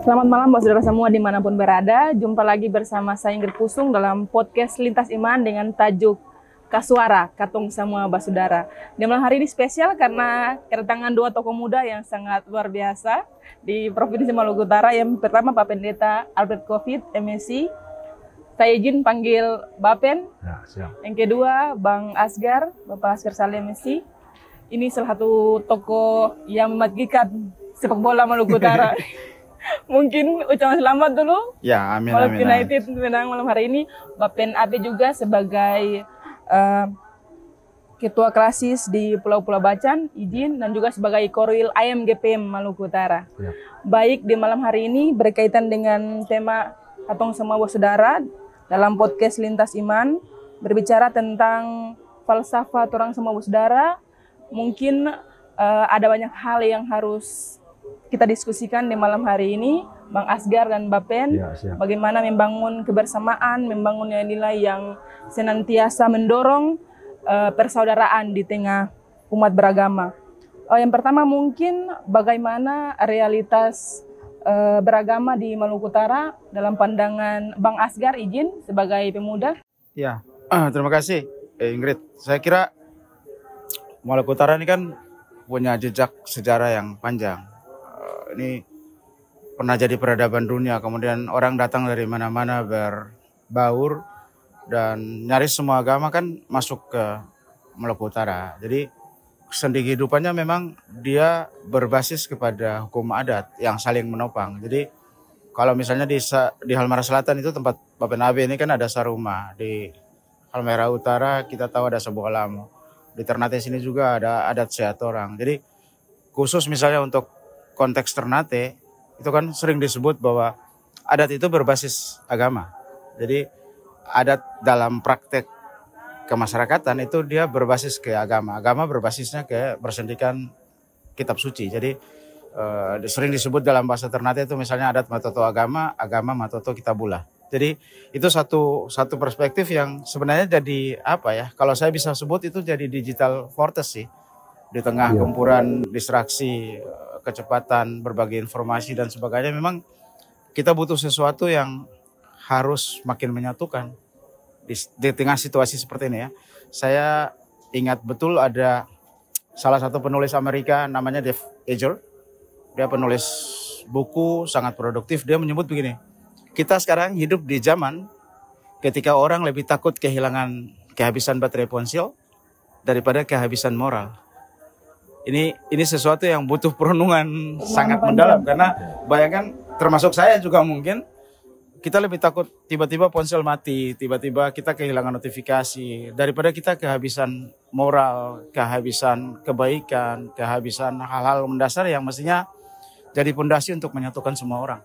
Selamat malam Mbak Saudara semua dimanapun berada. Jumpa lagi bersama saya Ingrid Pusung dalam podcast Lintas Iman dengan tajuk Kasuara, Katong Semua Basudara. Di malam hari ini spesial karena kedatangan dua tokoh muda yang sangat luar biasa di Provinsi Maluku Utara. Yang pertama Pak Pendeta Albert Covid, MSc. Saya izin panggil Bapen. Ya, siap. Yang kedua Bang Asgar, Bapak Asgar Saleh, MSc. Ini salah satu tokoh yang memagikan sepak bola Maluku Utara. Mungkin ucapan selamat dulu. Ya, amin. Maluku United menang malam hari ini. Bapen Abe juga sebagai Ketua Klasis di Pulau-Pulau Bacan, izin, dan juga sebagai Korwil IMGPM Maluku Utara. Ya. Baik, di malam hari ini berkaitan dengan tema Katong Semua Basudara dalam podcast Lintas Iman, berbicara tentang falsafah orang semua basudara. Mungkin ada banyak hal yang harus kita diskusikan di malam hari ini, Bang Asgar dan Bapen, ya, bagaimana membangun kebersamaan, membangun nilai-nilai yang senantiasa mendorong persaudaraan di tengah umat beragama. Yang pertama mungkin bagaimana realitas beragama di Maluku Utara dalam pandangan Bang Asgar, izin sebagai pemuda. Ya, terima kasih Ingrid. Saya kira Maluku Utara ini kan punya jejak sejarah yang panjang. Ini pernah jadi peradaban dunia, kemudian orang datang dari mana-mana berbaur dan nyaris semua agama kan masuk ke Maluku Utara. Jadi sendi kehidupannya memang dia berbasis kepada hukum adat yang saling menopang. Jadi kalau misalnya di Halmahera Selatan itu tempat Bapen Abe ini kan ada Saruma, di Halmahera Utara kita tahu ada Sebuah Lamo, di Ternate sini juga ada adat Seatorang. Jadi khusus misalnya untuk konteks Ternate itu kan sering disebut bahwa adat itu berbasis agama. Jadi adat dalam praktek kemasyarakatan itu dia berbasis ke agama. Agama berbasisnya ke bersendikan kitab suci. Jadi sering disebut dalam bahasa Ternate itu misalnya adat matoto agama, agama matoto kitabula. Jadi itu satu perspektif yang sebenarnya jadi apa ya? Kalau saya bisa sebut itu jadi digital fortress sih. Di tengah gempuran distraksi, kecepatan, berbagai informasi dan sebagainya, memang kita butuh sesuatu yang harus makin menyatukan di tengah situasi seperti ini ya. Saya ingat betul ada salah satu penulis Amerika namanya Dave Eger. Dia penulis buku sangat produktif. Dia menyebut begini, kita sekarang hidup di zaman ketika orang lebih takut kehabisan baterai ponsel daripada kehabisan moral. Ini sesuatu yang butuh perenungan sangat mendalam, karena bayangkan termasuk saya juga mungkin kita lebih takut tiba-tiba ponsel mati, tiba-tiba kita kehilangan notifikasi daripada kita kehabisan moral, kehabisan kebaikan, kehabisan hal-hal mendasar yang mestinya jadi pondasi untuk menyatukan semua orang.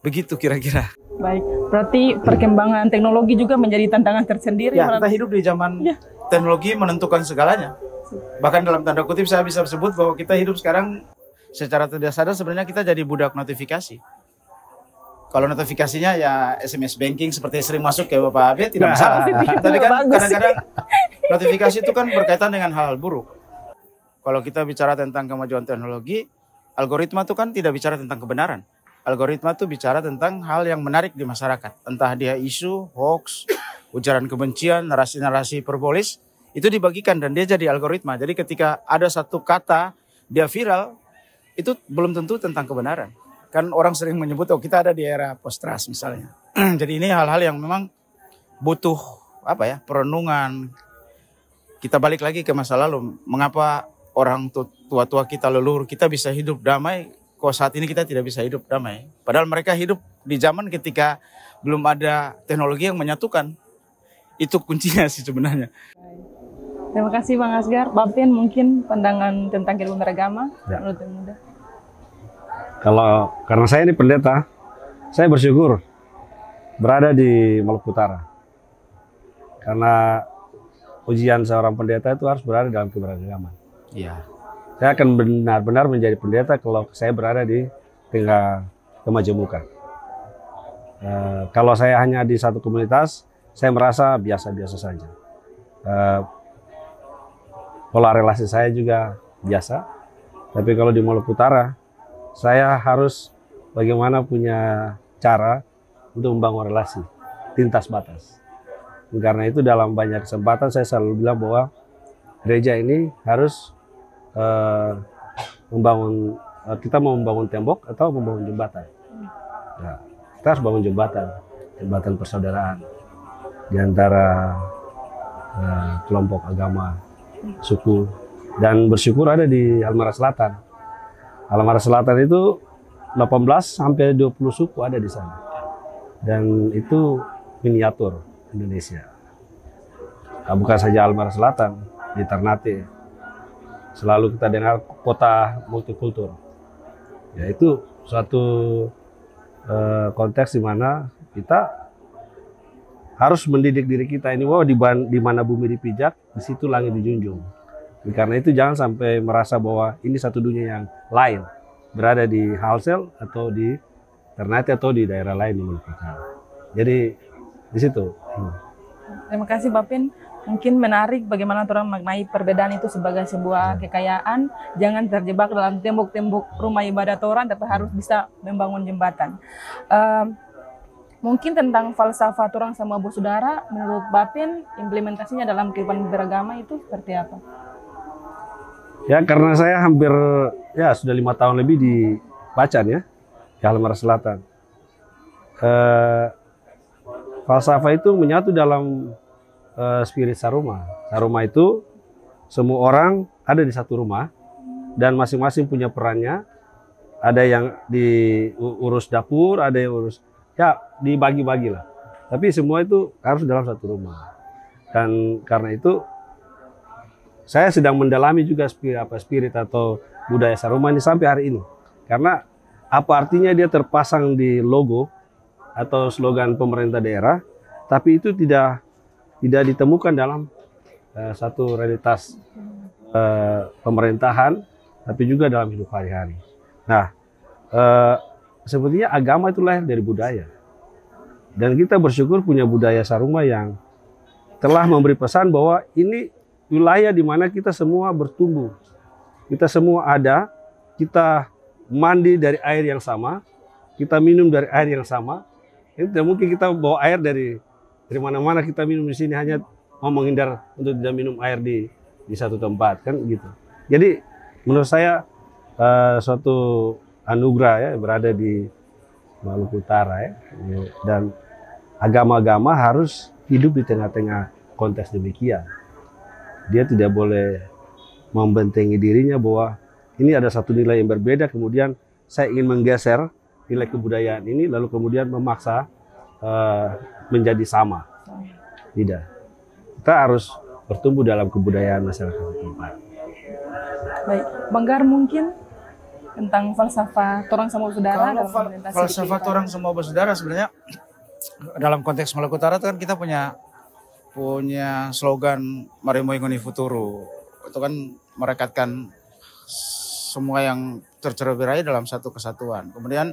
Begitu kira-kira. Baik, berarti perkembangan teknologi juga menjadi tantangan tersendiri. Ya, kita hidup di zaman teknologi menentukan segalanya. Bahkan dalam tanda kutip saya bisa sebut bahwa kita hidup sekarang secara tidak sadar sebenarnya kita jadi budak notifikasi. Kalau notifikasinya ya SMS banking seperti sering masuk ke Bapak Abe tidak masalah. Tapi kan kadang-kadang notifikasi itu kan berkaitan dengan hal buruk. Kalau kita bicara tentang kemajuan teknologi, algoritma itu kan tidak bicara tentang kebenaran. Algoritma itu bicara tentang hal yang menarik di masyarakat. Entah dia isu, hoax, ujaran kebencian, narasi-narasi hiperbolis, itu dibagikan dan dia jadi algoritma. Jadi ketika ada satu kata dia viral, itu belum tentu tentang kebenaran. Kan orang sering menyebut, oh kita ada di era post-trust misalnya. Jadi ini hal-hal yang memang butuh perenungan. Kita balik lagi ke masa lalu. Mengapa orang tua-tua kita, leluhur kita bisa hidup damai, kok saat ini kita tidak bisa hidup damai. Padahal mereka hidup di zaman ketika belum ada teknologi yang menyatukan. Itu kuncinya sih sebenarnya. Terima kasih Bang Asgar. Bapen mungkin pandangan tentang kehidupan beragama menurut pemuda. Karena saya ini pendeta, saya bersyukur berada di Maluku Utara. Karena ujian seorang pendeta itu harus berada dalam keberagaman. Iya. Saya akan benar-benar menjadi pendeta kalau saya berada di tengah kemajemukan. Kalau saya hanya di satu komunitas, saya merasa biasa-biasa saja. Pola relasi saya juga biasa. Tapi kalau di Maluku Utara, saya harus bagaimana punya cara untuk membangun relasi lintas batas. Karena itu dalam banyak kesempatan saya selalu bilang bahwa gereja ini harus kita mau membangun tembok atau membangun jembatan. Nah, kita harus bangun jembatan persaudaraan di antara kelompok agama, suku, dan bersyukur ada di Halmahera Selatan. Halmahera Selatan itu 18 sampai 20 suku ada di sana. Dan itu miniatur Indonesia. Nah, bukan saja Halmahera Selatan, di Ternate selalu kita dengar kota multikultur. Ya, itu suatu konteks di mana kita harus mendidik diri kita ini, wow, di mana bumi dipijak, di situ langit dijunjung. Karena itu jangan sampai merasa bahwa ini satu dunia yang lain, berada di Halsel atau di Ternate atau di daerah lain di Maluku Utara. Jadi di situ. Terima kasih Bapin. Mungkin menarik bagaimana orang maknai perbedaan itu sebagai sebuah kekayaan. Jangan terjebak dalam tembok-tembok rumah ibadah orang, tapi harus bisa membangun jembatan. Mungkin tentang falsafah orang sama bersaudara, menurut Bapin, implementasinya dalam kehidupan beragama itu seperti apa? Ya, karena saya hampir sudah 5 tahun lebih di Bacan ya, di Halmahera Selatan. Falsafah itu menyatu dalam spirit Saruma. Saruma itu semua orang ada di satu rumah dan masing-masing punya perannya. Ada yang diurus dapur, ada yang urus, ya dibagi-bagi lah. Tapi semua itu harus dalam satu rumah. Dan karena itu saya sedang mendalami juga spirit atau budaya Saruma ini sampai hari ini. Karena apa artinya dia terpasang di logo atau slogan pemerintah daerah, tapi itu tidak ditemukan dalam satu realitas pemerintahan, tapi juga dalam hidup hari-hari. Nah, sebetulnya agama itu lahir dari budaya. Dan kita bersyukur punya budaya Saruma yang telah memberi pesan bahwa ini wilayah di mana kita semua bertumbuh. Kita semua ada, kita mandi dari air yang sama, kita minum dari air yang sama. Itu tidak mungkin kita bawa air dari mana-mana kita minum di sini, hanya mau menghindar untuk tidak minum air di satu tempat, kan gitu. Jadi menurut saya suatu anugerah ya berada di Maluku Utara ya, dan agama-agama harus hidup di tengah-tengah konteks demikian. Dia tidak boleh membentengi dirinya bahwa ini ada satu nilai yang berbeda, kemudian saya ingin menggeser nilai kebudayaan ini, lalu kemudian memaksa menjadi sama. Tidak. Kita harus bertumbuh dalam kebudayaan masyarakat setempat. Baik, Banggar mungkin tentang falsafah orang sama saudara dalam implementasi falsafah orang semua bersaudara sebenarnya dalam konteks Maluku Utara itu kan kita punya slogan Marimo Ingoni Futuro. Itu kan merekatkan semua yang tercerai dalam satu kesatuan. Kemudian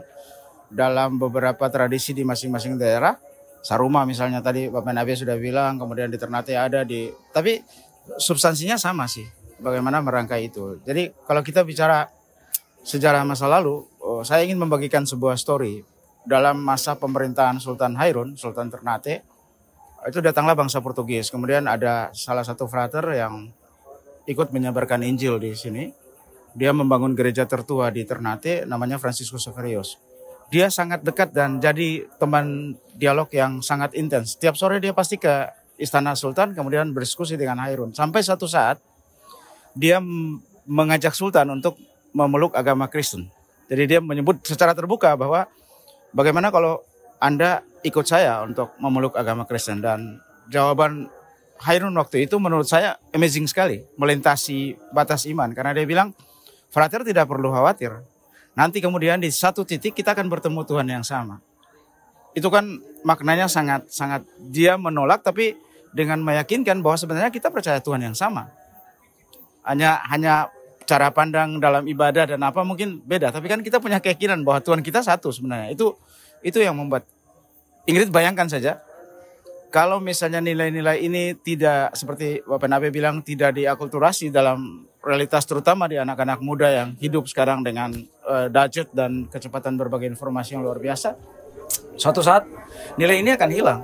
dalam beberapa tradisi di masing-masing daerah, Saruma misalnya tadi Bapak Nabi sudah bilang, kemudian di Ternate ada tapi substansinya sama sih, bagaimana merangkai itu. Jadi kalau kita bicara sejarah masa lalu, saya ingin membagikan sebuah story. Dalam masa pemerintahan Sultan Hairun, Sultan Ternate, itu datanglah bangsa Portugis. Kemudian ada salah satu frater yang ikut menyebarkan Injil di sini. Dia membangun gereja tertua di Ternate, namanya Franciscus Xaverius. Dia sangat dekat dan jadi teman dialog yang sangat intens. Setiap sore dia pasti ke Istana Sultan, kemudian berdiskusi dengan Hairun. Sampai satu saat, dia mengajak Sultan untuk memeluk agama Kristen. Jadi dia menyebut secara terbuka bahwa bagaimana kalau Anda ikut saya untuk memeluk agama Kristen. Dan jawaban Hairun waktu itu menurut saya amazing sekali. Melintasi batas iman. Karena dia bilang, frater tidak perlu khawatir. Nanti kemudian di satu titik kita akan bertemu Tuhan yang sama. Itu kan maknanya sangat dia menolak tapi dengan meyakinkan bahwa sebenarnya kita percaya Tuhan yang sama. Hanya cara pandang dalam ibadah dan apa mungkin beda, tapi kan kita punya keyakinan bahwa Tuhan kita satu sebenarnya. Itu yang membuat Ingrid bayangkan saja kalau misalnya nilai-nilai ini tidak seperti Bapak Nabe bilang tidak diakulturasi dalam realitas terutama di anak-anak muda yang hidup sekarang dengan gadget dan kecepatan berbagai informasi yang luar biasa, suatu saat nilai ini akan hilang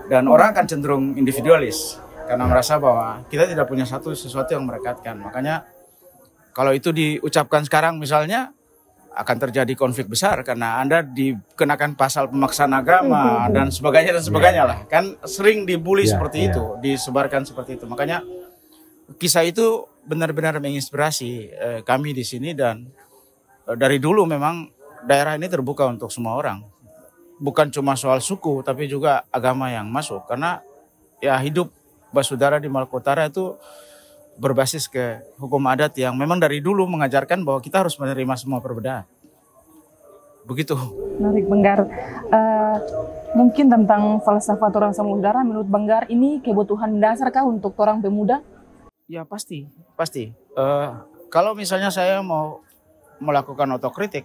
dan orang akan cenderung individualis karena merasa bahwa kita tidak punya sesuatu yang merekatkan. Makanya kalau itu diucapkan sekarang misalnya akan terjadi konflik besar karena Anda dikenakan pasal pemaksaan agama dan sebagainya lah. Kan sering dibully seperti itu, disebarkan seperti itu. Makanya kisah itu benar-benar menginspirasi kami di sini dan dari dulu memang daerah ini terbuka untuk semua orang. Bukan cuma soal suku tapi juga agama yang masuk karena ya hidup bersaudara di Maluku Utara itu berbasis ke hukum adat yang memang dari dulu mengajarkan bahwa kita harus menerima semua perbedaan. Begitu. Menarik, Banggar. Mungkin tentang falsafat orang sama udara, menurut Banggar ini kebutuhan mendasar kah untuk orang pemuda? Ya pasti. Kalau misalnya saya mau melakukan otokritik,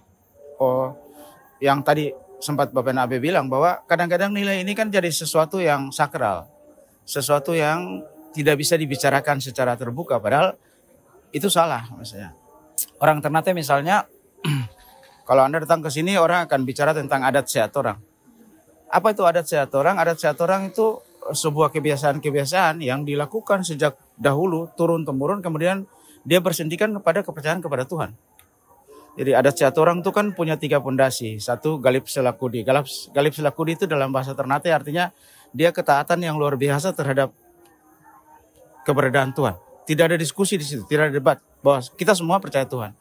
yang tadi sempat Bapak Nabe bilang bahwa kadang-kadang nilai ini kan jadi sesuatu yang sakral, sesuatu yang tidak bisa dibicarakan secara terbuka, padahal itu salah. Misalnya orang Ternate misalnya, kalau Anda datang ke sini orang akan bicara tentang adat sehat orang. Apa itu adat sehat orang? Adat sehat orang itu sebuah kebiasaan-kebiasaan yang dilakukan sejak dahulu turun-temurun, kemudian dia bersendikan kepada kepercayaan kepada Tuhan. Jadi adat sehat orang itu kan punya 3 pondasi. Satu, Galip Selakudi. Galip Selakudi itu dalam bahasa Ternate artinya dia ketaatan yang luar biasa terhadap keberadaan Tuhan. Tidak ada diskusi di situ, tidak ada debat bahwa kita semua percaya Tuhan.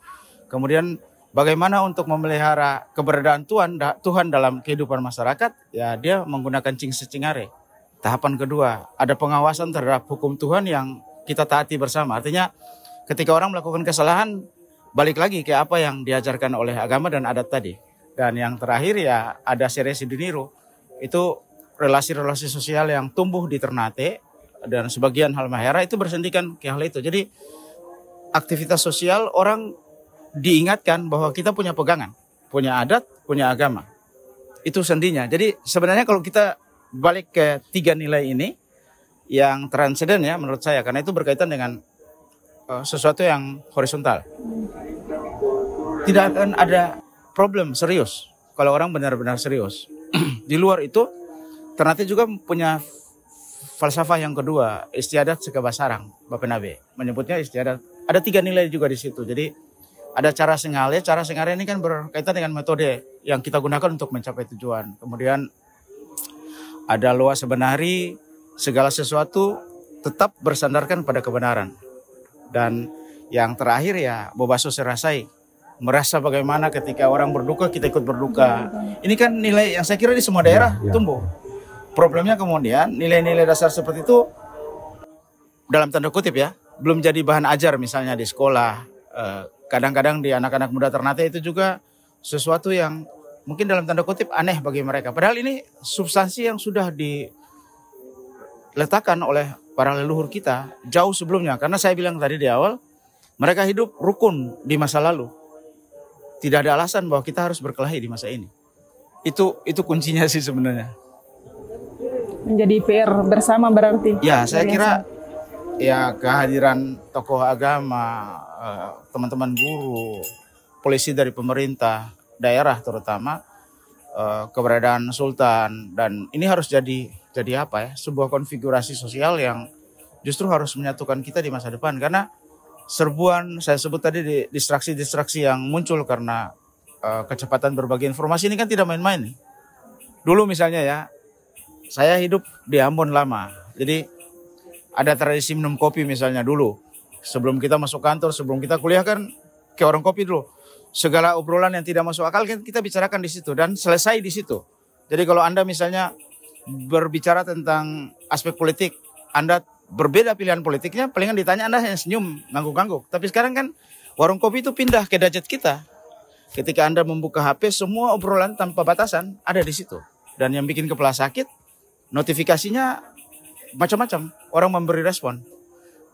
Kemudian bagaimana untuk memelihara keberadaan Tuhan dalam kehidupan masyarakat? Ya dia menggunakan cingse cingare. Tahapan kedua, ada pengawasan terhadap hukum Tuhan yang kita taati bersama. Artinya ketika orang melakukan kesalahan, balik lagi ke apa yang diajarkan oleh agama dan adat tadi. Dan yang terakhir ya ada seresi diniro. Itu relasi-relasi sosial yang tumbuh di Ternate dan sebagian Halmahera itu bersendikan ke hal itu. Jadi aktivitas sosial orang diingatkan bahwa kita punya pegangan, punya adat, punya agama. Itu sendinya. Jadi sebenarnya kalau kita balik ke 3 nilai ini yang transenden ya menurut saya, karena itu berkaitan dengan sesuatu yang horizontal. Tidak akan ada problem serius kalau orang benar-benar serius. Di luar itu Ternate juga punya falsafah yang kedua, istiadat sekebasarang. Bapak Nabe menyebutnya istiadat. Ada 3 nilai juga di situ. Jadi ada cara sengale. Cara sengale ini kan berkaitan dengan metode yang kita gunakan untuk mencapai tujuan. Kemudian ada loa sebenari, segala sesuatu tetap bersandarkan pada kebenaran. Dan yang terakhir ya bobaso serasai, merasa bagaimana ketika orang berduka kita ikut berduka. Ini kan nilai yang saya kira di semua daerah tumbuh. Problemnya kemudian nilai-nilai dasar seperti itu dalam tanda kutip ya belum jadi bahan ajar misalnya di sekolah. Kadang-kadang di anak-anak muda Ternate itu juga sesuatu yang mungkin dalam tanda kutip aneh bagi mereka. Padahal ini substansi yang sudah diletakkan oleh para leluhur kita jauh sebelumnya. Karena saya bilang tadi di awal mereka hidup rukun di masa lalu. Tidak ada alasan bahwa kita harus berkelahi di masa ini. Itu kuncinya sih sebenarnya. Menjadi PR bersama berarti. Ya, saya kira ya kehadiran tokoh agama, teman-teman guru, polisi dari pemerintah, daerah terutama, keberadaan sultan dan ini harus jadi apa ya? Sebuah konfigurasi sosial yang justru harus menyatukan kita di masa depan karena serbuan saya sebut tadi distraksi-distraksi yang muncul karena kecepatan berbagi informasi ini kan tidak main-main nih. Dulu misalnya ya, saya hidup di Ambon lama, jadi ada tradisi minum kopi misalnya dulu. Sebelum kita masuk kantor, sebelum kita kuliah kan ke warung kopi dulu. Segala obrolan yang tidak masuk akal kan kita bicarakan di situ dan selesai di situ. Jadi kalau Anda misalnya berbicara tentang aspek politik, Anda berbeda pilihan politiknya, palingan ditanya Anda hanya senyum, ngangguk-ngangguk. Tapi sekarang kan warung kopi itu pindah ke gadget kita. Ketika Anda membuka HP, semua obrolan tanpa batasan ada di situ. Dan yang bikin kepala sakit, notifikasinya macam-macam. Orang memberi respon.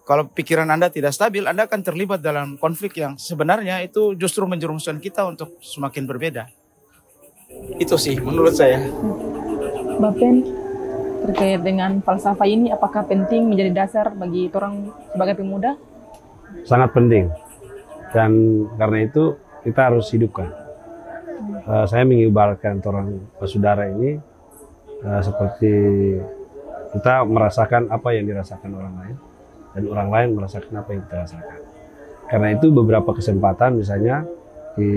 Kalau pikiran Anda tidak stabil, Anda akan terlibat dalam konflik yang sebenarnya itu justru menjerumuskan kita untuk semakin berbeda. Itu sih menurut saya. Bapen, terkait dengan falsafah ini, apakah penting menjadi dasar bagi orang sebagai pemuda? Sangat penting. Dan karena itu kita harus hidupkan. Saya mengibaratkan orang saudara ini seperti kita merasakan apa yang dirasakan orang lain, dan orang lain merasakan apa yang kita rasakan. Karena itu beberapa kesempatan misalnya di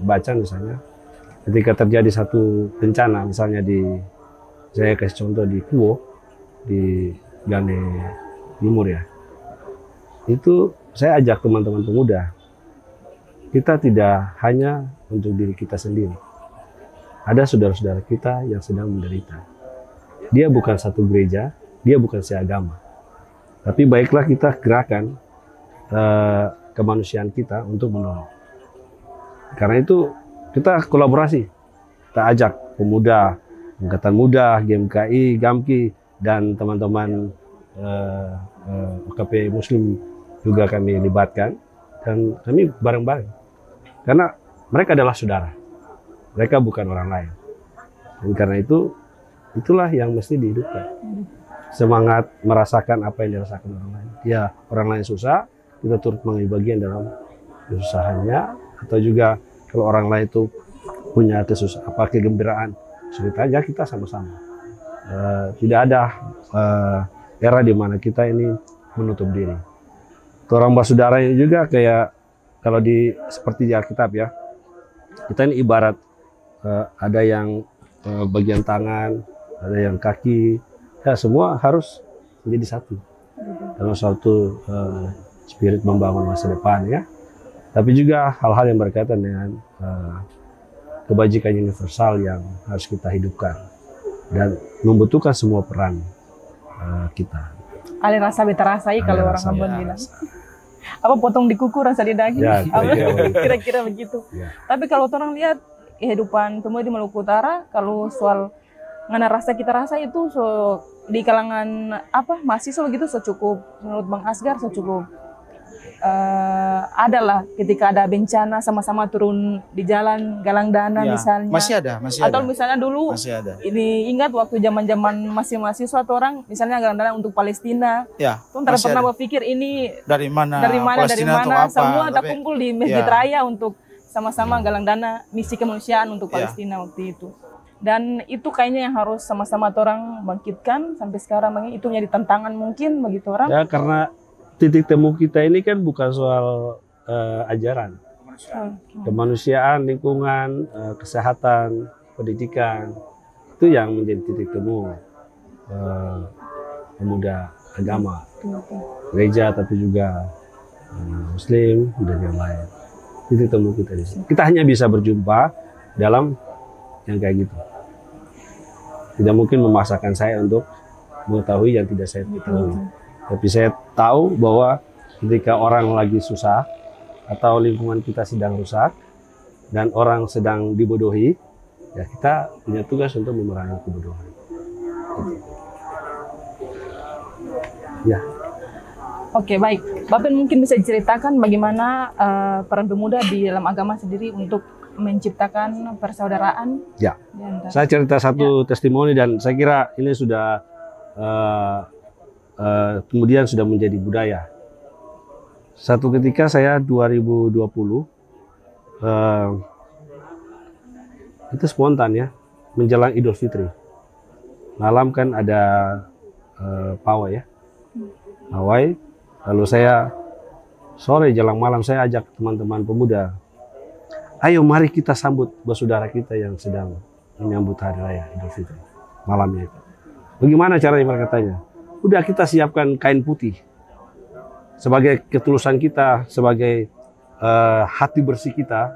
Bacan misalnya, ketika terjadi satu bencana, misalnya saya kasih contoh di Kuo, di Gane Timur ya, itu saya ajak teman-teman pemuda, kita tidak hanya untuk diri kita sendiri. Ada saudara-saudara kita yang sedang menderita. Dia bukan satu gereja, dia bukan seagama. Tapi baiklah kita gerakan kemanusiaan kita untuk menolong. Karena itu kita kolaborasi. Kita ajak pemuda, Angkatan Muda, GMKI, GAMKI, dan teman-teman OKP Muslim juga kami libatkan. Dan kami bareng-bareng. Karena mereka adalah saudara. Mereka bukan orang lain. Dan karena itu, itulah yang mesti dihidupkan. Semangat merasakan apa yang dirasakan orang lain. Ya, orang lain susah, kita turut mengambil bagian dalam kesusahannya. Atau juga kalau orang lain itu punya kegembiraan, cerita aja kita sama-sama. Tidak ada era di mana kita ini menutup diri. Orang bersaudara ini juga kayak kalau seperti di Alkitab ya, kita ini ibarat ada yang bagian tangan, ada yang kaki, ya semua harus menjadi satu dalam suatu spirit membangun masa depan ya. Tapi juga hal-hal yang berkaitan dengan kebajikan universal yang harus kita hidupkan dan membutuhkan semua peran kita. Ale rasa beta rasai kalau orang Ambon bilang. Apa potong di kuku rasa di daging? Ya, kira-kira begitu. Ya. Tapi kalau orang lihat kehidupan pemuda di Maluku Utara, kalau soal ngana rasa kita rasa itu di kalangan mahasiswa gitu cukup, menurut Bang Asgar cukup adalah ketika ada bencana sama-sama turun di jalan galang dana ya, misalnya. Masih ada. Atau misalnya dulu ini ingat waktu zaman-zaman masih mahasiswa atau orang misalnya galang dana untuk Palestina. Ya. Tuh pernah berpikir ini dari mana semua ada kumpul di Masjid Raya untuk sama-sama galang dana misi kemanusiaan untuk Palestina waktu itu. Dan itu kayaknya yang harus sama-sama orang bangkitkan sampai sekarang, itu menjadi tantangan mungkin bagi orang. Ya, karena titik temu kita ini kan bukan soal ajaran, kemanusiaan, lingkungan, kesehatan, pendidikan, itu yang menjadi titik temu pemuda agama, gereja, tapi juga Muslim dan yang lain. Titik temu kita di sini. Kita hanya bisa berjumpa dalam yang kayak gitu. Tidak mungkin memaksakan saya untuk mengetahui yang tidak saya ketahui. Tapi saya tahu bahwa ketika orang lagi susah atau lingkungan kita sedang rusak dan orang sedang dibodohi, ya kita punya tugas untuk memerangi kebodohan. Ya. Oke, baik. Bapak mungkin bisa diceritakan bagaimana peran pemuda di dalam agama sendiri untuk menciptakan persaudaraan? Ya. Saya cerita satu testimoni dan saya kira ini sudah kemudian sudah menjadi budaya. Satu ketika saya 2020 itu spontan ya, menjelang Idul Fitri. Malam kan ada pawai ya, pawai. Lalu saya sore jelang malam saya ajak teman-teman pemuda, ayo mari kita sambut bersaudara kita yang sedang menyambut hari raya Idul Fitri malamnya itu. Bagaimana caranya mereka tanya? Udah kita siapkan kain putih sebagai ketulusan kita, sebagai hati bersih kita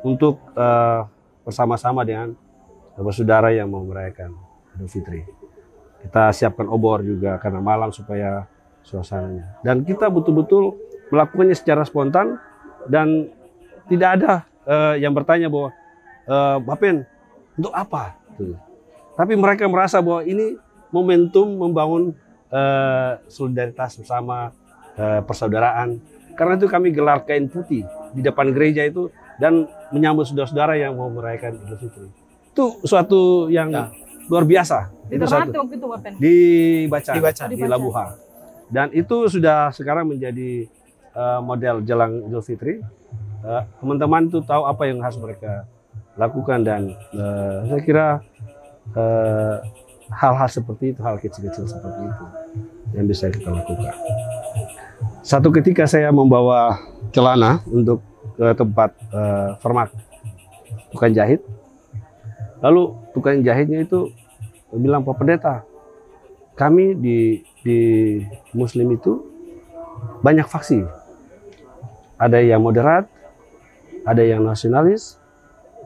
untuk bersama-sama dengan saudara yang mau merayakan Idul Fitri. Kita siapkan obor juga karena malam supaya suasananya. Dan kita betul-betul melakukannya secara spontan dan tidak ada yang bertanya bahwa Bapen untuk apa? Tapi mereka merasa bahwa ini momentum membangun solidaritas bersama, persaudaraan. Karena itu kami gelar kain putih di depan gereja itu dan menyambut saudara-saudara yang mau merayakan Idul Fitri. Itu suatu yang luar biasa. Di Itu Ternate satu. waktu itu Bapen. Di Bacan, Di Bacan. di Labuhan. Dan itu sudah sekarang menjadi model jelang Idul Fitri. Teman-teman itu tahu apa yang harus mereka lakukan dan saya kira hal-hal seperti itu, hal kecil-kecil seperti itu yang bisa kita lakukan. Satu ketika saya membawa celana untuk ke tempat format tukang jahit. Lalu tukang jahitnya itu bilang, Pak Pendeta, kami di Muslim itu banyak faksi. Ada yang moderat, ada yang nasionalis,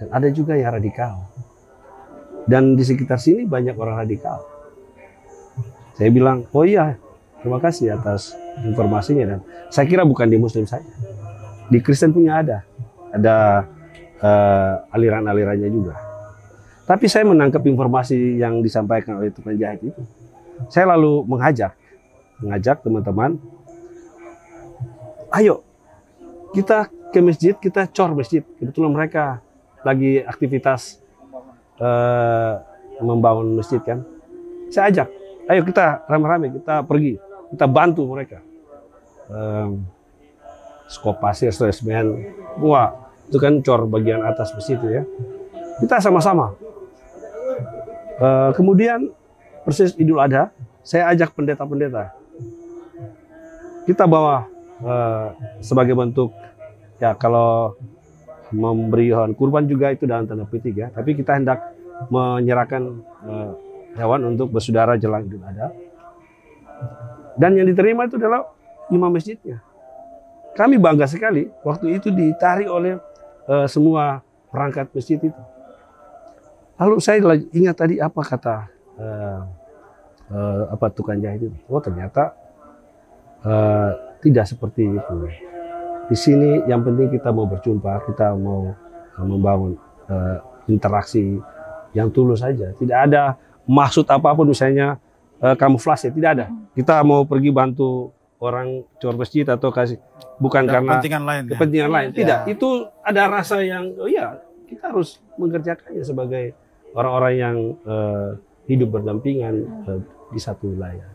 dan ada juga yang radikal. Dan di sekitar sini banyak orang radikal. Saya bilang, oh iya, terima kasih atas informasinya. Dan saya kira bukan di Muslim saja. Di Kristen punya ada aliran-alirannya juga. Tapi saya menangkap informasi yang disampaikan oleh tukang jahit itu. Saya lalu mengajak teman-teman, ayo kita ke masjid, kita cor masjid. Kebetulan mereka lagi aktivitas membangun masjid kan. Saya ajak, ayo kita rame-rame, kita pergi, kita bantu mereka. Skop pasir, semen, wah itu kan cor bagian atas masjid itu ya. Kita sama-sama. Kemudian persis Idul Adha, saya ajak pendeta-pendeta. Kita bawa sebagai bentuk ya, kalau memberi hewan kurban juga itu dalam tanda petik ya. Tapi kita hendak menyerahkan hewan untuk bersaudara jelang Idul Adha. Dan yang diterima itu adalah imam masjidnya. Kami bangga sekali waktu itu ditarik oleh semua perangkat masjid itu. Lalu saya ingat tadi apa kata tukang jahit itu. Oh ternyata tidak seperti itu. Di sini yang penting kita mau berjumpa, kita mau membangun interaksi yang tulus saja. Tidak ada maksud apapun misalnya kamuflase, tidak ada. Kita mau pergi bantu orang cor masjid atau kasih, bukan karena kepentingan lain. Tidak, itu ada rasa yang, oh ya kita harus mengerjakannya sebagai orang-orang yang hidup berdampingan di satu wilayah.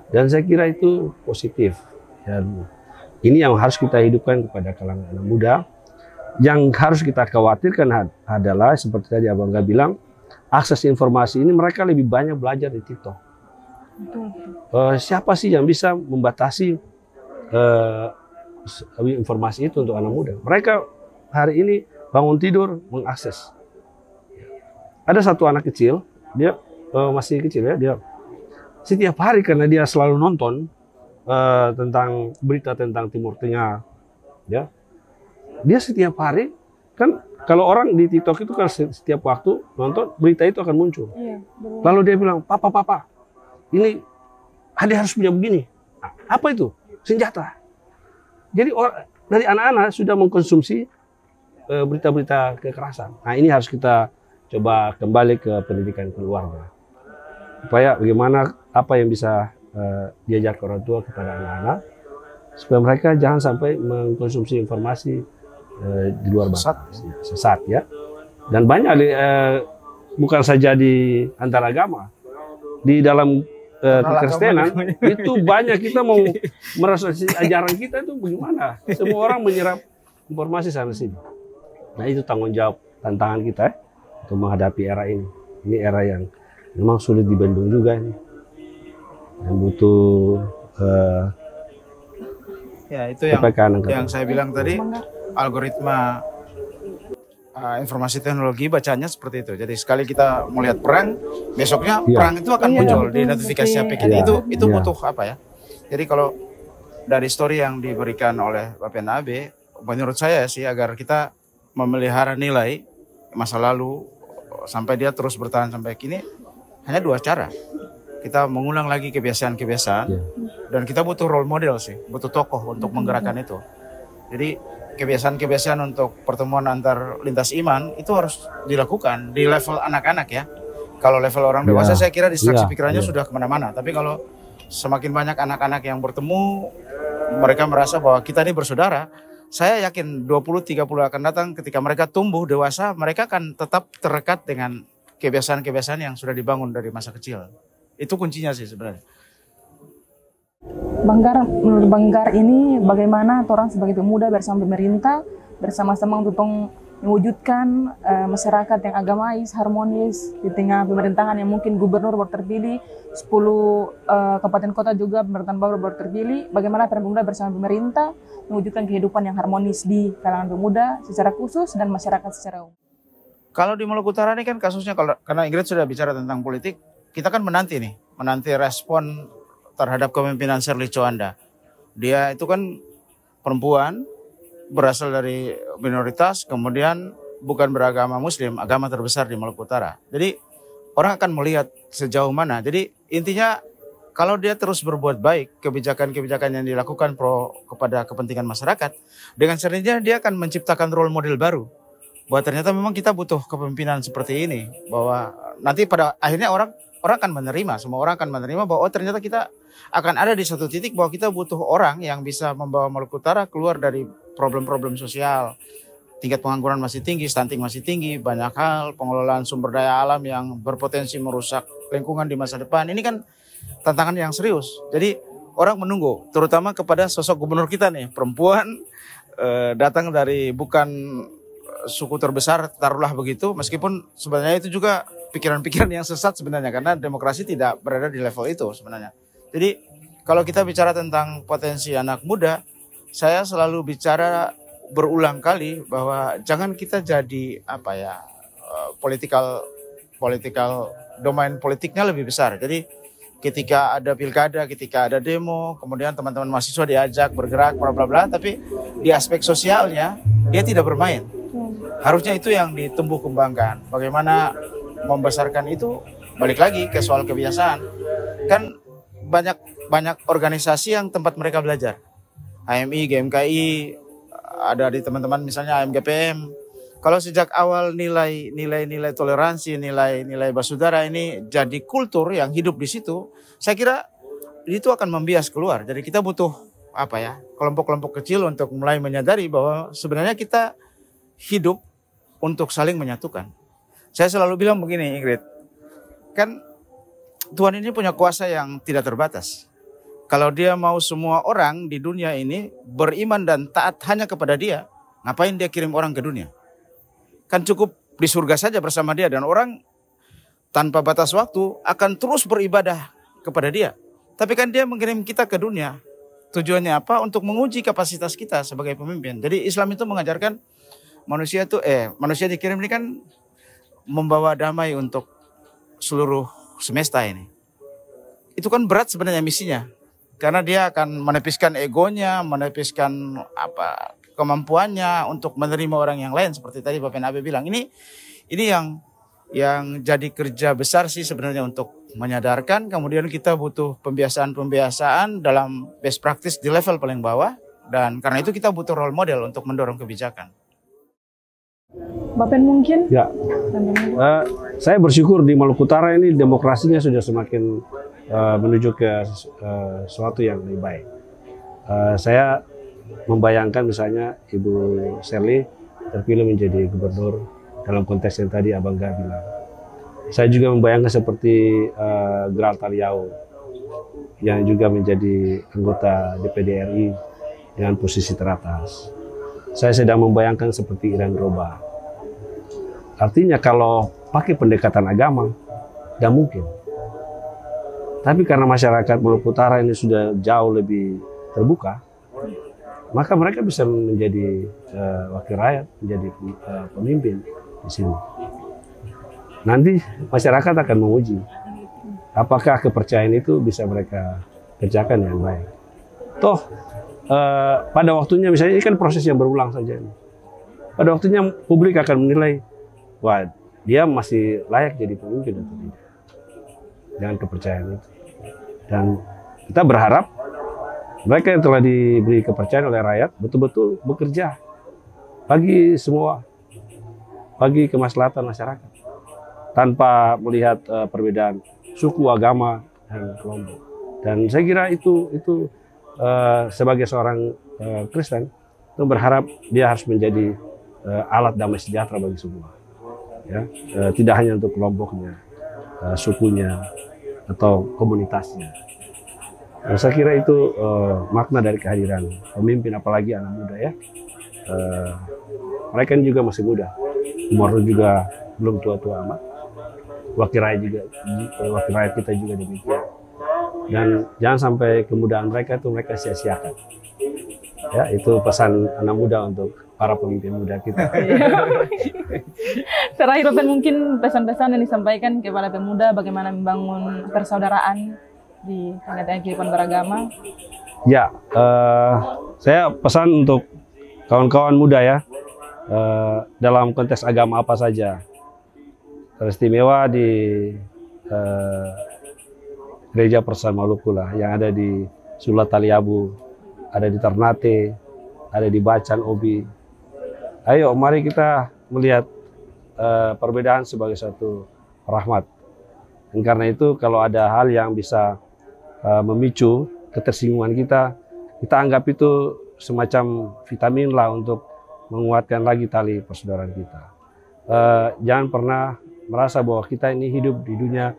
Dan saya kira itu positif. Dan ini yang harus kita hidupkan kepada kalangan anak muda. Yang harus kita khawatirkan adalah seperti tadi Abang Gak bilang, akses informasi ini mereka lebih banyak belajar di TikTok. Siapa sih yang bisa membatasi informasi itu untuk anak muda? Mereka hari ini bangun tidur mengakses. Ada satu anak kecil, dia masih kecil ya, dia setiap hari karena dia selalu nonton tentang berita tentang Timur Tengah, ya. Dia setiap hari kan kalau orang di TikTok itu kan setiap waktu nonton berita itu akan muncul. Iya, lalu dia bilang, Papa, ini adik harus punya begini. Apa itu? Senjata. Jadi dari anak-anak sudah mengkonsumsi berita-berita kekerasan. Nah ini harus kita coba kembali ke pendidikan keluarga. Supaya bagaimana apa yang bisa diajarkan orang tua kepada anak-anak. Supaya mereka jangan sampai mengkonsumsi informasi di luar batas. Sesat ya. Dan banyak bukan saja di antar agama. Di dalam kekristenan itu banyak kita mau merasa ajaran kita itu bagaimana. Semua orang menyerap informasi sana sini. Nah itu tanggung jawab tantangan kita untuk menghadapi era ini. Ini era yang memang sulit dibendung juga ini. Yang butuh ya itu yang saya bilang tadi, algoritma informasi teknologi bacanya seperti itu. Jadi sekali kita melihat perang, besoknya perang itu akan muncul di notifikasi HP kita. Itu butuh apa ya? Jadi kalau dari story yang diberikan oleh Bapak Nabe, menurut saya sih agar kita memelihara nilai masa lalu sampai dia terus bertahan sampai kini hanya dua cara. Kita mengulang lagi kebiasaan-kebiasaan dan kita butuh role model sih, butuh tokoh untuk menggerakkan itu. Jadi kebiasaan-kebiasaan untuk pertemuan antar lintas iman itu harus dilakukan di level anak-anak ya. Kalau level orang dewasa saya kira distraksi pikirannya sudah kemana-mana. Tapi kalau semakin banyak anak-anak yang bertemu, mereka merasa bahwa kita ini bersaudara. Saya yakin 20-30 akan datang ketika mereka tumbuh dewasa, mereka akan tetap terdekat dengan kebiasaan-kebiasaan yang sudah dibangun dari masa kecil. Itu kuncinya sih sebenarnya. Menurut Banggar ini bagaimana orang sebagai pemuda bersama pemerintah bersama-sama untuk mewujudkan masyarakat yang agamais, harmonis di tengah pemerintahan yang mungkin gubernur baru terpilih, 10 kabupaten kota juga pemerintahan baru terpilih. Bagaimana pemuda bersama pemerintah mewujudkan kehidupan yang harmonis di kalangan pemuda secara khusus dan masyarakat secara umum. Kalau di Maluku Utara ini kan kasusnya, karena Ingrid sudah bicara tentang politik, kita kan menanti respon terhadap kepemimpinan Shirley Tjoanda. Dia itu kan perempuan, berasal dari minoritas, kemudian bukan beragama Muslim, agama terbesar di Maluku Utara. Jadi orang akan melihat sejauh mana. Jadi intinya kalau dia terus berbuat baik, kebijakan-kebijakan yang dilakukan kepada kepentingan masyarakat, dengan sendirinya dia akan menciptakan role model baru. Bahwa ternyata memang kita butuh kepemimpinan seperti ini. Bahwa nanti pada akhirnya orang akan menerima, semua orang akan menerima bahwa ternyata kita akan ada di satu titik bahwa kita butuh orang yang bisa membawa Maluku Utara keluar dari problem-problem sosial. Tingkat pengangguran masih tinggi, stunting masih tinggi, banyak hal, pengelolaan sumber daya alam yang berpotensi merusak lingkungan di masa depan. Ini kan tantangan yang serius. Jadi orang menunggu, terutama kepada sosok gubernur kita nih, perempuan, datang dari bukan suku terbesar, taruhlah begitu, meskipun sebenarnya itu juga pikiran-pikiran yang sesat sebenarnya, karena demokrasi tidak berada di level itu sebenarnya. Jadi kalau kita bicara tentang potensi anak muda, saya selalu bicara berulang kali bahwa jangan kita jadi political domain politiknya lebih besar. Jadi ketika ada pilkada, ketika ada demo, kemudian teman-teman mahasiswa diajak bergerak, bla bla bla, tapi di aspek sosialnya dia tidak bermain. Harusnya itu yang ditumbuh kembangkan. Bagaimana membesarkan itu, balik lagi ke soal kebiasaan. Kan banyak organisasi yang tempat mereka belajar. HMI, GMKI, ada di teman-teman misalnya AMGPM. Kalau sejak awal nilai toleransi, nilai basudara ini jadi kultur yang hidup di situ, saya kira itu akan membias keluar. Jadi kita butuh kelompok-kelompok kecil untuk mulai menyadari bahwa sebenarnya kita hidup untuk saling menyatukan. Saya selalu bilang begini, Ingrid, kan Tuhan ini punya kuasa yang tidak terbatas. Kalau dia mau semua orang di dunia ini beriman dan taat hanya kepada dia, ngapain dia kirim orang ke dunia? Kan cukup di surga saja bersama dia, dan orang tanpa batas waktu akan terus beribadah kepada dia. Tapi kan dia mengirim kita ke dunia. Tujuannya apa? Untuk menguji kapasitas kita sebagai pemimpin. Jadi Islam itu mengajarkan manusia dikirim ini kan membawa damai untuk seluruh semesta ini. Itu kan berat sebenarnya misinya. Karena dia akan menepiskan egonya, menepiskan kemampuannya untuk menerima orang yang lain, seperti tadi Bapak Nabe bilang. Ini yang jadi kerja besar sih sebenarnya, untuk menyadarkan. Kemudian kita butuh pembiasaan dalam best practice di level paling bawah, dan karena itu kita butuh role model untuk mendorong kebijakan. Bapak mungkin? Ya, saya bersyukur di Maluku Utara ini demokrasinya sudah semakin menuju ke sesuatu yang lebih baik. Saya membayangkan misalnya Ibu Shirley terpilih menjadi gubernur dalam konteks yang tadi Abang Ga bilang. Saya juga membayangkan seperti Gral Taliau yang juga menjadi anggota DPD RI dengan posisi teratas. Saya sedang membayangkan seperti Iran Roba. Artinya kalau pakai pendekatan agama, tidak mungkin. Tapi karena masyarakat Maluku Utara ini sudah jauh lebih terbuka, maka mereka bisa menjadi wakil rakyat, menjadi pemimpin di sini. Nanti masyarakat akan menguji apakah kepercayaan itu bisa mereka kerjakan dengan baik. Toh pada waktunya, misalnya ini kan proses yang berulang saja. Pada waktunya publik akan menilai, wah dia masih layak jadi pemimpin atau tidak, dengan kepercayaan itu. Dan kita berharap mereka yang telah diberi kepercayaan oleh rakyat betul-betul bekerja bagi semua, bagi kemaslahatan masyarakat, tanpa melihat perbedaan suku, agama, dan kelompok. Dan saya kira itu sebagai seorang Kristen, itu berharap dia harus menjadi alat damai sejahtera bagi semua. ya, tidak hanya untuk kelompoknya, sukunya atau komunitasnya. Saya kira itu makna dari kehadiran pemimpin, apalagi anak muda ya. Mereka juga masih muda, umurnya juga belum tua-tua amat. Wakil rakyat kita juga demikian. Dan jangan sampai kemudahan mereka itu mereka sia-siakan. Ya, itu pesan anak muda untuk para pemimpin muda kita. Terakhir Bapak, mungkin pesan-pesan yang disampaikan kepada pemuda bagaimana membangun persaudaraan di tengah-tengah kehidupan beragama. Ya, saya pesan untuk kawan-kawan muda ya, dalam konteks agama apa saja, teristimewa di Gereja Persaudaraan Maluku lah, yang ada di Sulat Taliabu, ada di Ternate, ada di Bacan Obi. Ayo, mari kita melihat perbedaan sebagai satu rahmat. Dan karena itu, kalau ada hal yang bisa memicu ketersinggungan kita anggap itu semacam vitamin lah untuk menguatkan lagi tali persaudaraan kita. Jangan pernah merasa bahwa kita ini hidup di dunia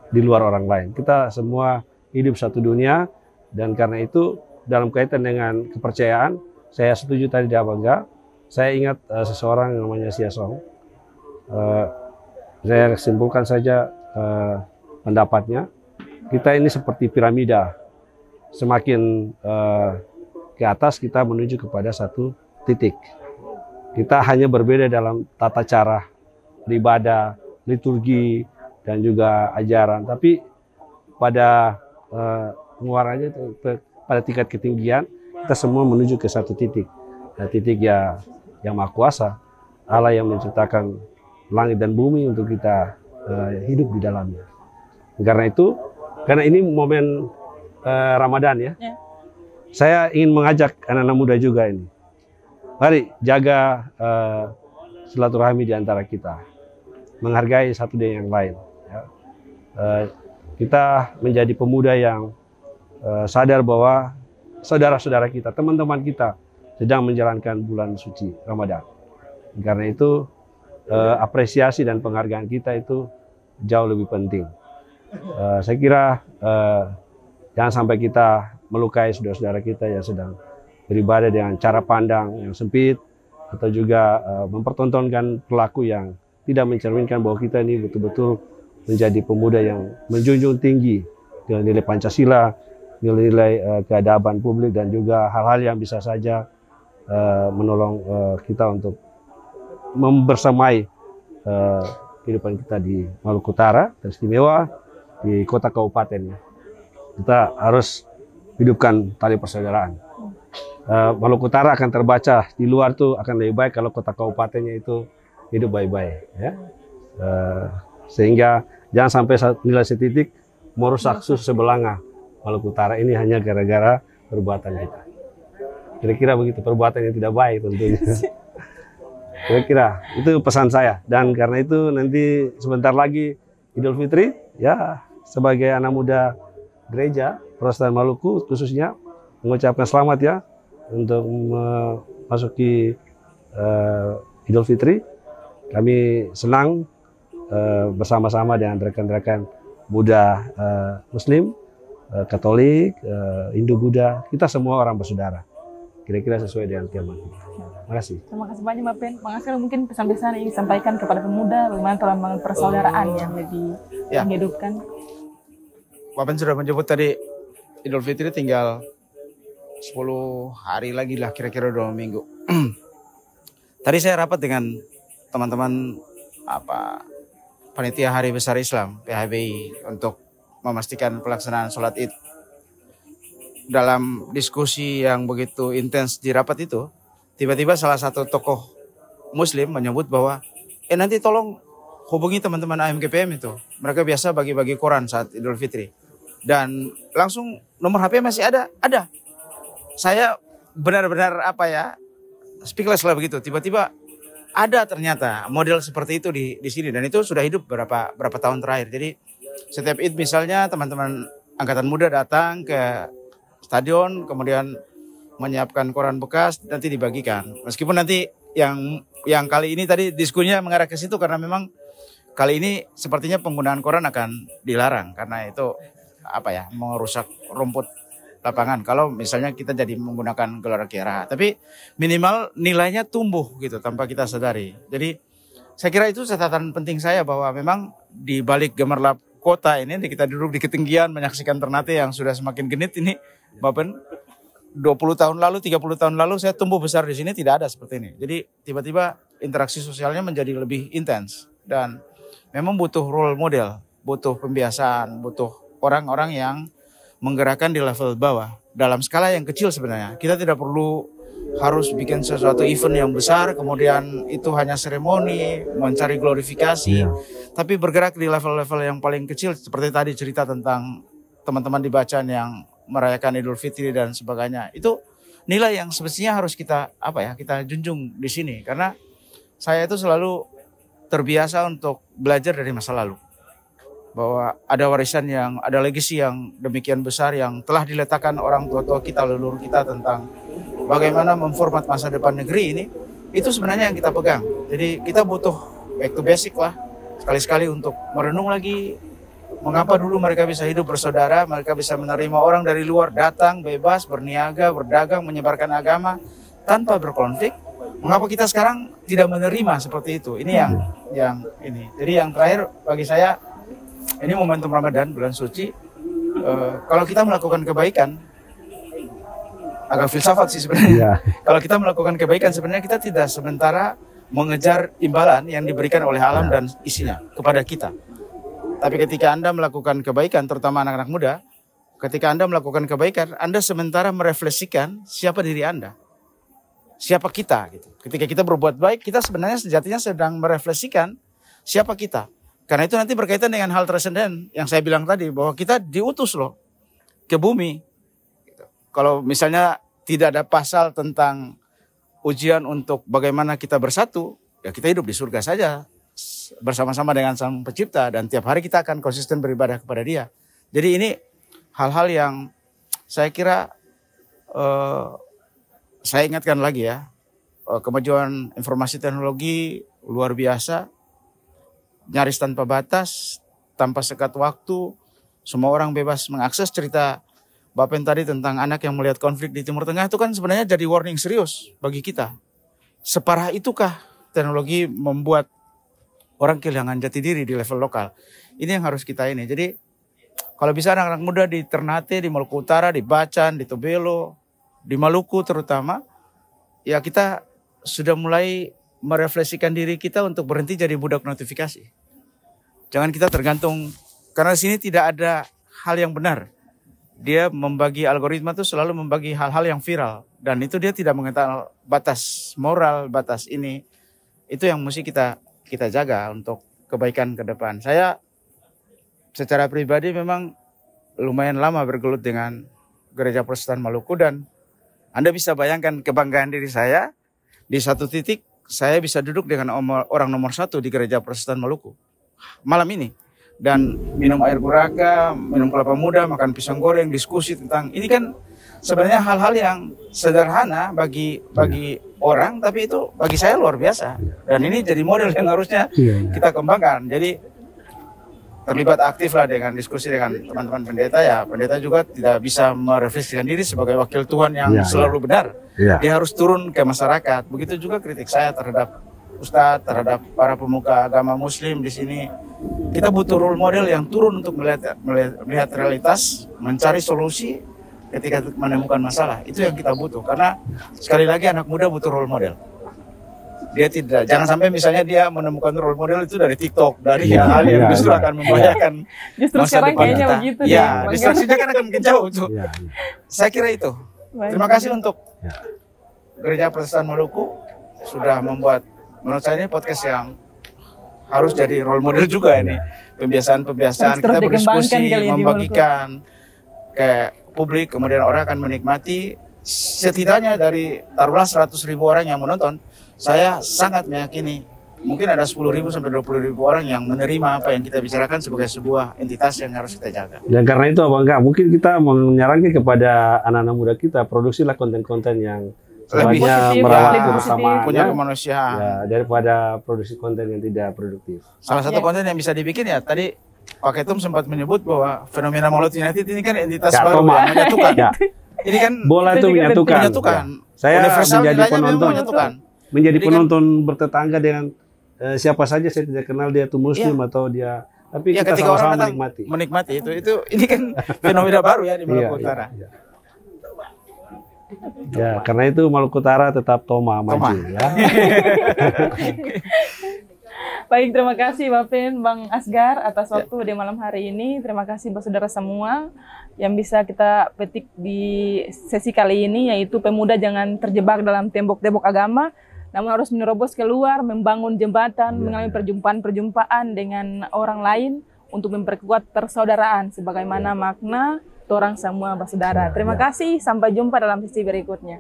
di luar orang lain. Kita semua hidup satu dunia, dan karena itu dalam kaitan dengan kepercayaan, saya setuju tadi di Abangga. Saya ingat seseorang yang namanya Sia Song. Saya simpulkan saja pendapatnya. Kita ini seperti piramida. Semakin ke atas kita menuju kepada satu titik. Kita hanya berbeda dalam tata cara beribadah, liturgi, dan juga ajaran. Tapi pada muaranya, pada tingkat ketinggian, kita semua menuju ke satu titik. Nah, titik ya yang Maha Kuasa, Allah yang menciptakan langit dan bumi untuk kita hidup di dalamnya. Karena itu, karena ini momen Ramadan ya, saya ingin mengajak anak-anak muda juga ini. Mari jaga silaturahmi di antara kita, menghargai satu dengan yang lain. Ya. Kita menjadi pemuda yang sadar bahwa saudara-saudara kita, teman-teman kita sedang menjalankan bulan suci Ramadan. Karena itu apresiasi dan penghargaan kita itu jauh lebih penting. Saya kira jangan sampai kita melukai saudara-saudara kita yang sedang beribadah dengan cara pandang yang sempit, atau juga mempertontonkan perilaku yang tidak mencerminkan bahwa kita ini betul-betul menjadi pemuda yang menjunjung tinggi nilai-nilai Pancasila, nilai-nilai keadaban publik, dan juga hal-hal yang bisa saja menolong kita untuk membersamai kehidupan kita di Maluku Utara, teristimewa di kota kabupaten. Kita harus hidupkan tali persaudaraan. Maluku Utara akan terbaca di luar tuh akan lebih baik kalau kota kabupatennya itu hidup baik-baik, ya. Sehingga jangan sampai nilai setitik merusak sebelanga Maluku Utara ini hanya gara-gara perbuatan kita. Kira-kira begitu, perbuatan yang tidak baik tentunya. Kira-kira itu pesan saya. Dan karena itu nanti sebentar lagi Idul Fitri, ya, sebagai anak muda gereja Persaudaraan Maluku khususnya mengucapkan selamat ya untuk memasuki Idul Fitri. Kami senang bersama-sama dengan rekan-rekan muda Muslim, Katolik, Hindu, Buddha. Kita semua orang bersaudara. Kira-kira sesuai dengan tema kita. Terima kasih. Terima kasih banyak Bapak. Makasih mungkin pesan-pesan yang disampaikan kepada pemuda bagaimana telah membangun persaudaraan yang lebih menghidupkan. Bapak sudah menyebut tadi Idul Fitri tinggal 10 hari lagi lah, kira-kira 2 minggu. Tadi saya rapat dengan teman-teman Panitia Hari Besar Islam PHBI untuk memastikan pelaksanaan sholat Id. Dalam diskusi yang begitu intens di rapat itu, tiba-tiba salah satu tokoh Muslim menyebut bahwa nanti tolong hubungi teman-teman AMGPM itu. Mereka biasa bagi-bagi Quran saat Idul Fitri. Dan langsung nomor HP masih ada. Ada. Saya benar-benar speechless lah begitu. Tiba-tiba ada ternyata model seperti itu di sini, dan itu sudah hidup berapa tahun terakhir. Jadi setiap Id misalnya teman-teman angkatan muda datang ke stadion, kemudian menyiapkan koran bekas, nanti dibagikan. Meskipun nanti yang yang kali ini tadi diskusinya mengarah ke situ karena memang kali ini sepertinya penggunaan koran akan dilarang karena itu apa ya, merusak rumput lapangan. Kalau misalnya kita jadi menggunakan gelar kiara, tapi minimal nilainya tumbuh gitu tanpa kita sadari. Jadi saya kira itu catatan penting saya bahwa memang di balik gemerlap kota ini, kita duduk di ketinggian menyaksikan Ternate yang sudah semakin genit ini, Bapen. 20 tahun lalu, 30 tahun lalu saya tumbuh besar di sini tidak ada seperti ini. Jadi tiba-tiba interaksi sosialnya menjadi lebih intens dan memang butuh role model, butuh pembiasaan, butuh orang-orang yang menggerakkan di level bawah dalam skala yang kecil sebenarnya. Kita tidak perlu harus bikin sesuatu event yang besar, kemudian itu hanya seremoni, mencari glorifikasi, tapi bergerak di level-level yang paling kecil seperti tadi cerita tentang teman-teman di Bacan yang merayakan Idul Fitri dan sebagainya. Itu nilai yang semestinya harus kita kita junjung di sini karena saya itu selalu terbiasa untuk belajar dari masa lalu. Bahwa ada warisan yang, ada legacy yang demikian besar yang telah diletakkan orang tua-tua kita, leluhur kita tentang bagaimana memformat masa depan negeri ini. Itu sebenarnya yang kita pegang. Jadi kita butuh back to basic lah. Sekali-sekali untuk merenung lagi mengapa dulu mereka bisa hidup bersaudara, mereka bisa menerima orang dari luar datang bebas, berniaga, berdagang, menyebarkan agama tanpa berkonflik. Mengapa kita sekarang tidak menerima seperti itu? Ini yang ini. Jadi yang terakhir bagi saya, ini momentum Ramadan, bulan suci. Kalau kita melakukan kebaikan, agak filsafat sih sebenarnya. Kalau kita melakukan kebaikan sebenarnya kita tidak sementara mengejar imbalan yang diberikan oleh alam dan isinya kepada kita. Tapi ketika Anda melakukan kebaikan, terutama anak-anak muda, ketika Anda melakukan kebaikan, Anda sementara merefleksikan siapa diri Anda. Siapa kita gitu. Ketika kita berbuat baik, kita sebenarnya sejatinya sedang merefleksikan siapa kita. Karena itu nanti berkaitan dengan hal transenden yang saya bilang tadi, bahwa kita diutus loh ke bumi. Kalau misalnya tidak ada pasal tentang ujian untuk bagaimana kita bersatu, ya kita hidup di surga saja bersama-sama dengan Sang Pencipta dan tiap hari kita akan konsisten beribadah kepada Dia. Jadi ini hal-hal yang saya kira saya ingatkan lagi ya, kemajuan informasi teknologi luar biasa, nyaris tanpa batas, tanpa sekat waktu, semua orang bebas mengakses. Cerita Bapen tadi tentang anak yang melihat konflik di Timur Tengah itu kan sebenarnya jadi warning serius bagi kita. Separah itukah teknologi membuat orang kehilangan jati diri di level lokal? Ini yang harus kita ini. Jadi kalau bisa anak-anak muda di Ternate, di Maluku Utara, di Bacan, di Tobelo, di Maluku terutama, ya kita sudah mulai merefleksikan diri kita untuk berhenti jadi budak notifikasi. Jangan kita tergantung, karena di sini tidak ada hal yang benar. Dia membagi algoritma itu selalu membagi hal-hal yang viral. Dan itu dia tidak mengenal batas moral, batas ini. Itu yang mesti kita jaga untuk kebaikan ke depan. Saya secara pribadi memang lumayan lama bergelut dengan Gereja Protestan Maluku dan Anda bisa bayangkan kebanggaan diri saya. Di satu titik saya bisa duduk dengan orang nomor 1 di Gereja Protestan Maluku malam ini dan minum air buraga, minum kelapa muda, makan pisang goreng, diskusi tentang ini kan sebenarnya hal-hal yang sederhana bagi orang, tapi itu bagi saya luar biasa. Dan ini jadi model yang harusnya kita kembangkan. Jadi terlibat aktif lah dengan diskusi dengan teman-teman pendeta. Ya pendeta juga tidak bisa merefleksikan diri sebagai wakil Tuhan yang selalu benar. Dia harus turun ke masyarakat. Begitu juga kritik saya terhadap Ustadz, terhadap para pemuka agama Muslim di sini. Kita butuh role model yang turun untuk melihat realitas, mencari solusi ketika menemukan masalah. Itu yang kita butuh. Karena sekali lagi anak muda butuh role model. Dia tidak, jangan sampai misalnya dia menemukan role model itu dari TikTok, dari hal yang justru akan membahayakan masa depan kita. Begitu distraksinya kan akan makin jauh tuh. Saya kira itu. Terima kasih untuk Gereja Protestan Maluku sudah membuat, menurut saya ini podcast yang harus jadi role model juga ini. Pembiasaan-pembiasaan kita berdiskusi, membagikan ke publik, kemudian orang akan menikmati. Setidaknya dari taruhlah 100.000 orang yang menonton, saya sangat meyakini mungkin ada 10.000 sampai 20.000 orang yang menerima apa yang kita bicarakan sebagai sebuah entitas yang harus kita jaga. Dan karena itu apa enggak, mungkin kita menyarankan kepada anak-anak muda kita, produksilah konten-konten yang Semuanya positif, merawat lebih kebersamaan, punya ya. kemanusiaan. Ya, daripada produksi konten yang tidak produktif. Salah satu Ya. konten yang bisa dibikin ya tadi Pak Ketum sempat menyebut bahwa fenomena Malut United ini kan entitas Ya, baru Toma. yang menyatukan. Ya, Ini kan bola itu Itu juga menyatukan. menyatukan. Ya. Saya Universal menjadi nilainya memang penonton, menyatukan. menjadi Jadi kan- penonton bertetangga dengan siapa saja, saya tidak kenal dia itu muslim atau dia, tapi Ya, kita ketika orang sama-sama datang menikmati. menikmati itu ini kan fenomena baru ya di Iya, Maluku Utara. iya. Ya, karena itu Maluku Utara tetap Toma maju ya. Baik, terima kasih Bapen, Bang Asgar atas waktu di malam hari ini. Terima kasih buat saudara semua yang bisa kita petik di sesi kali ini, yaitu pemuda jangan terjebak dalam tembok-tembok agama, namun harus menerobos keluar, membangun jembatan, mengalami perjumpaan-perjumpaan dengan orang lain untuk memperkuat persaudaraan sebagaimana makna orang semua bersaudara. Terima kasih, sampai jumpa dalam sesi berikutnya.